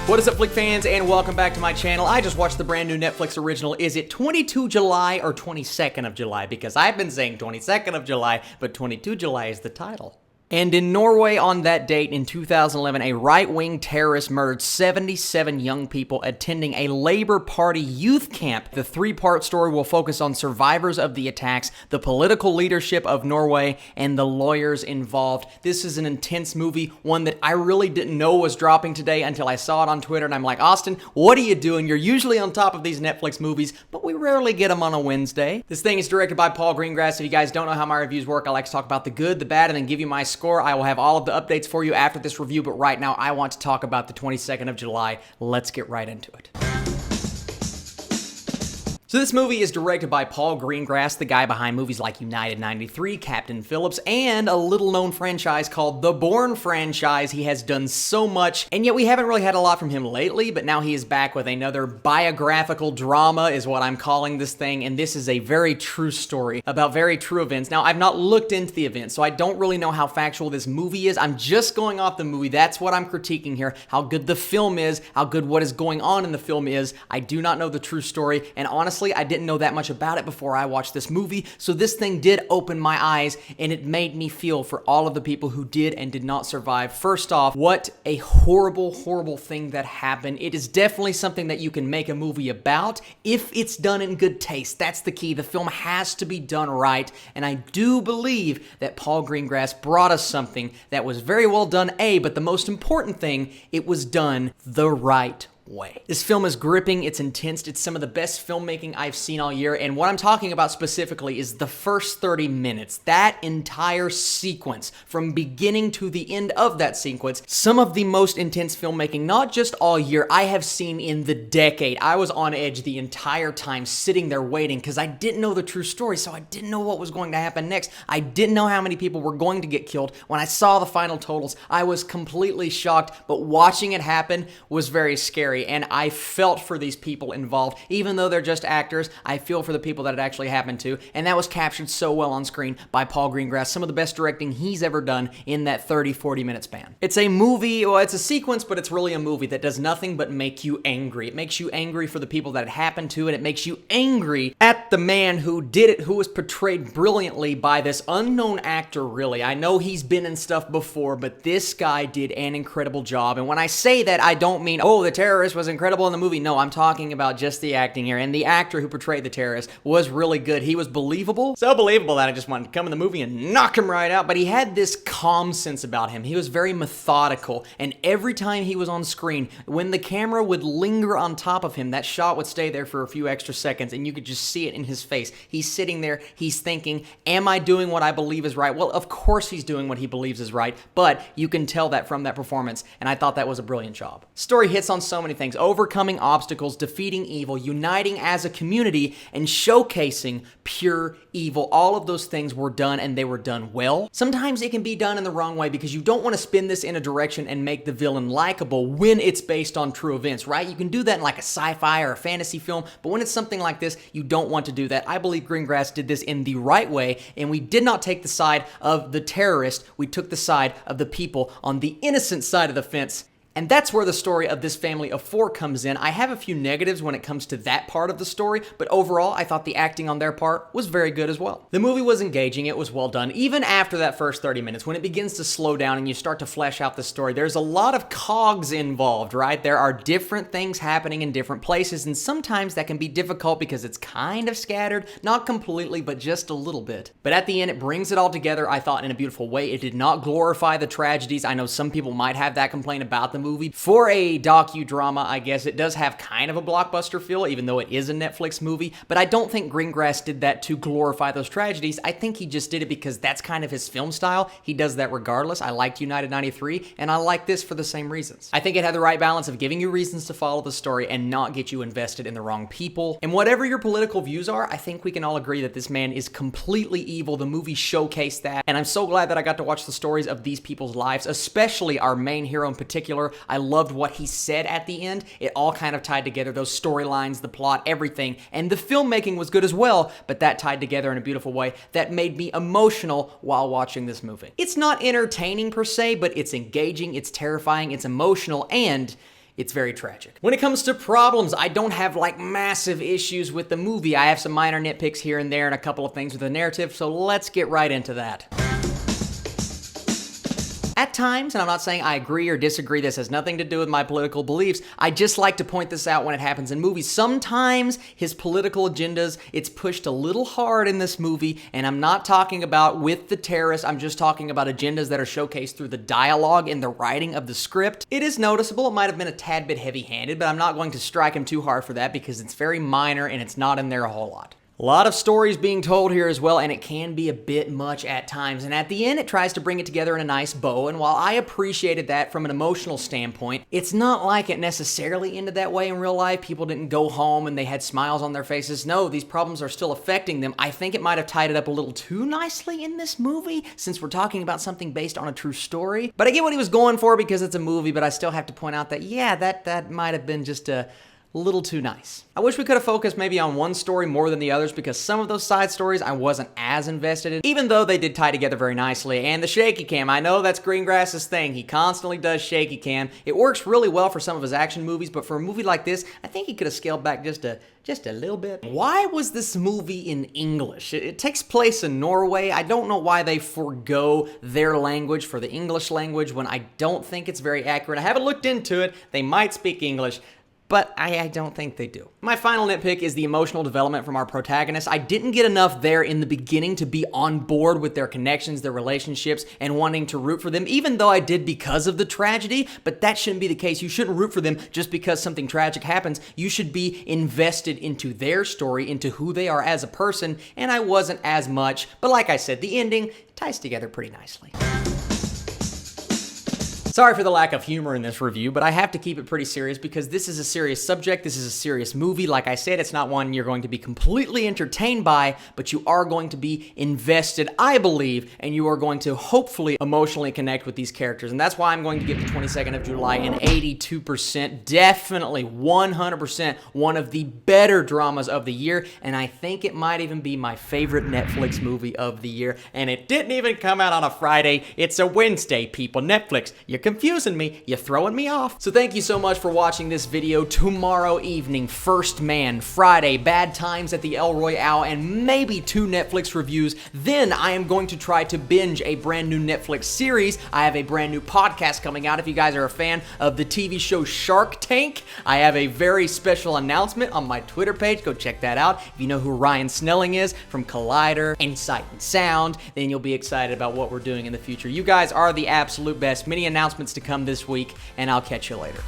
What is up, Flick fans, and welcome back to my channel. I just watched the brand new Netflix original. Is it 22 July or 22nd of July? Because I've been saying 22nd of July, but 22 July is the title. And in Norway on that date in 2011, a right-wing terrorist murdered 77 young people attending a Labour Party youth camp. The three-part story will focus on survivors of the attacks, the political leadership of Norway, and the lawyers involved. This is an intense movie, one that I really didn't know was dropping today until I saw it on Twitter, and I'm like, Austin, what are you doing? You're usually on top of these Netflix movies, but we rarely get them on a Wednesday. This thing is directed by Paul Greengrass. If you guys don't know how my reviews work, I like to talk about the good, the bad, and then give you my score. I will have all of the updates for you after this review, but right now I want to talk about the 22nd of July. Let's get right into it. So this movie is directed by Paul Greengrass, the guy behind movies like United 93, Captain Phillips, and a little-known franchise called The Bourne franchise. He has done so much, and yet we haven't really had a lot from him lately, but now he is back with another biographical drama, is what I'm calling this thing, and this is a very true story about very true events. Now, I've not looked into the events, so I don't really know how factual this movie is. I'm just going off the movie. That's what I'm critiquing here, how good the film is, how good what is going on in the film is. I do not know the true story, and honestly, I didn't know that much about it before I watched this movie, so this thing did open my eyes, and it made me feel for all of the people who did and did not survive. First off, what a horrible, horrible thing that happened. It is definitely something that you can make a movie about if it's done in good taste. That's the key. The film has to be done right, and I do believe that Paul Greengrass brought us something that was very well done, but the most important thing, it was done the right way. This film is gripping, it's intense, it's some of the best filmmaking I've seen all year, and what I'm talking about specifically is the first 30 minutes. That entire sequence, from beginning to the end of that sequence, some of the most intense filmmaking, not just all year, I have seen in the decade. I was on edge the entire time, sitting there waiting, because I didn't know the true story, so I didn't know what was going to happen next. I didn't know how many people were going to get killed. When I saw the final totals, I was completely shocked, but watching it happen was very scary. And I felt for these people involved. Even though they're just actors, I feel for the people that it actually happened to, and that was captured so well on screen by Paul Greengrass. Some of the best directing he's ever done in that 30-40 minute span. It's a movie, well, it's a sequence, but it's really a movie that does nothing but make you angry. It makes you angry for the people that it happened to, and it makes you angry at the man who did it, who was portrayed brilliantly by this unknown actor, really. I know he's been in stuff before, but this guy did an incredible job, and when I say that, I don't mean, oh, the terrorist was incredible in the movie. No, I'm talking about just the acting here, and the actor who portrayed the terrorist was really good. He was believable, so believable that I just wanted to come in the movie and knock him right out, but he had this calm sense about him. He was very methodical, and every time he was on screen, when the camera would linger on top of him, that shot would stay there for a few extra seconds, and you could just see it in his face. He's sitting there, he's thinking, am I doing what I believe is right? Well, of course he's doing what he believes is right, but you can tell that from that performance, and I thought that was a brilliant job. Story hits on so many things. Overcoming obstacles, defeating evil, uniting as a community, and showcasing pure evil. All of those things were done, and they were done well. Sometimes it can be done in the wrong way because you don't want to spin this in a direction and make the villain likable when it's based on true events, right? You can do that in like a sci-fi or a fantasy film, but when it's something like this, you don't want to do that. I believe Greengrass did this in the right way, and we did not take the side of the terrorist. We took the side of the people on the innocent side of the fence. And that's where the story of this family of four comes in. I have a few negatives when it comes to that part of the story, but overall, I thought the acting on their part was very good as well. The movie was engaging, it was well done. Even after that first 30 minutes, when it begins to slow down and you start to flesh out the story, there's a lot of cogs involved, right? There are different things happening in different places, and sometimes that can be difficult because it's kind of scattered, not completely, but just a little bit. But at the end, it brings it all together, I thought, in a beautiful way. It did not glorify the tragedies. I know some people might have that complaint about the movie. For a docudrama, I guess it does have kind of a blockbuster feel, even though it is a Netflix movie, but I don't think Greengrass did that to glorify those tragedies. I think he just did it because that's kind of his film style. He does that regardless. I liked United 93, and I like this for the same reasons. I think it had the right balance of giving you reasons to follow the story and not get you invested in the wrong people. And whatever your political views are, I think we can all agree that this man is completely evil. The movie showcased that, and I'm so glad that I got to watch the stories of these people's lives, especially our main hero in particular. I loved what he said at the end. It all kind of tied together, those storylines, the plot, everything. And the filmmaking was good as well, but that tied together in a beautiful way that made me emotional while watching this movie. It's not entertaining per se, but it's engaging, it's terrifying, it's emotional, and It's very tragic. When it comes to problems, I don't have like massive issues with the movie. I have some minor nitpicks here and there and a couple of things with the narrative, so let's get right into that. At times, and I'm not saying I agree or disagree, this has nothing to do with my political beliefs, I just like to point this out when it happens in movies. Sometimes his political agendas, it's pushed a little hard in this movie, and I'm not talking about with the terrorists, I'm just talking about agendas that are showcased through the dialogue and the writing of the script. It is noticeable, it might have been a tad bit heavy-handed, but I'm not going to strike him too hard for that because it's very minor and it's not in there a whole lot. A lot of stories being told here as well, and it can be a bit much at times. And at the end, it tries to bring it together in a nice bow. And while I appreciated that from an emotional standpoint, it's not like it necessarily ended that way in real life. People didn't go home and they had smiles on their faces. No, these problems are still affecting them. I think it might have tied it up a little too nicely in this movie, since we're talking about something based on a true story. But I get what he was going for because it's a movie, but I still have to point out that, yeah, that might have been just a little too nice. I wish we could have focused maybe on one story more than the others because some of those side stories I wasn't as invested in, even though they did tie together very nicely. And the shaky cam, I know that's Greengrass's thing. He constantly does shaky cam. It works really well for some of his action movies, but for a movie like this, I think he could have scaled back just a little bit. Why was this movie in English? It takes place in Norway. I don't know why they forgo their language for the English language when I don't think it's very accurate. I haven't looked into it. They might speak English, but I don't think they do. My final nitpick is the emotional development from our protagonists. I didn't get enough there in the beginning to be on board with their connections, their relationships, and wanting to root for them, even though I did because of the tragedy, but that shouldn't be the case. You shouldn't root for them just because something tragic happens. You should be invested into their story, into who they are as a person, and I wasn't as much, but like I said, the ending ties together pretty nicely. Sorry for the lack of humor in this review, but I have to keep it pretty serious because this is a serious subject, this is a serious movie. Like I said, it's not one you're going to be completely entertained by, but you are going to be invested, I believe, and you are going to hopefully emotionally connect with these characters. And that's why I'm going to give The 22nd of July an 82%, definitely 100% one of the better dramas of the year, and I think it might even be my favorite Netflix movie of the year. And it didn't even come out on a Friday, it's a Wednesday, people. Netflix, you're confusing me, you're throwing me off. So thank you so much for watching this video. Tomorrow evening, First Man, Friday, Bad Times at the El Royale, and maybe 2 Netflix reviews. Then I am going to try to binge a brand new Netflix series. I have a brand new podcast coming out. If you guys are a fan of the TV show Shark Tank, I have a very special announcement on my Twitter page. Go check that out. If you know who Ryan Snelling is from Collider and Sight and Sound, then you'll be excited about what we're doing in the future. You guys are the absolute best. Many announcements to come this week, and I'll catch you later.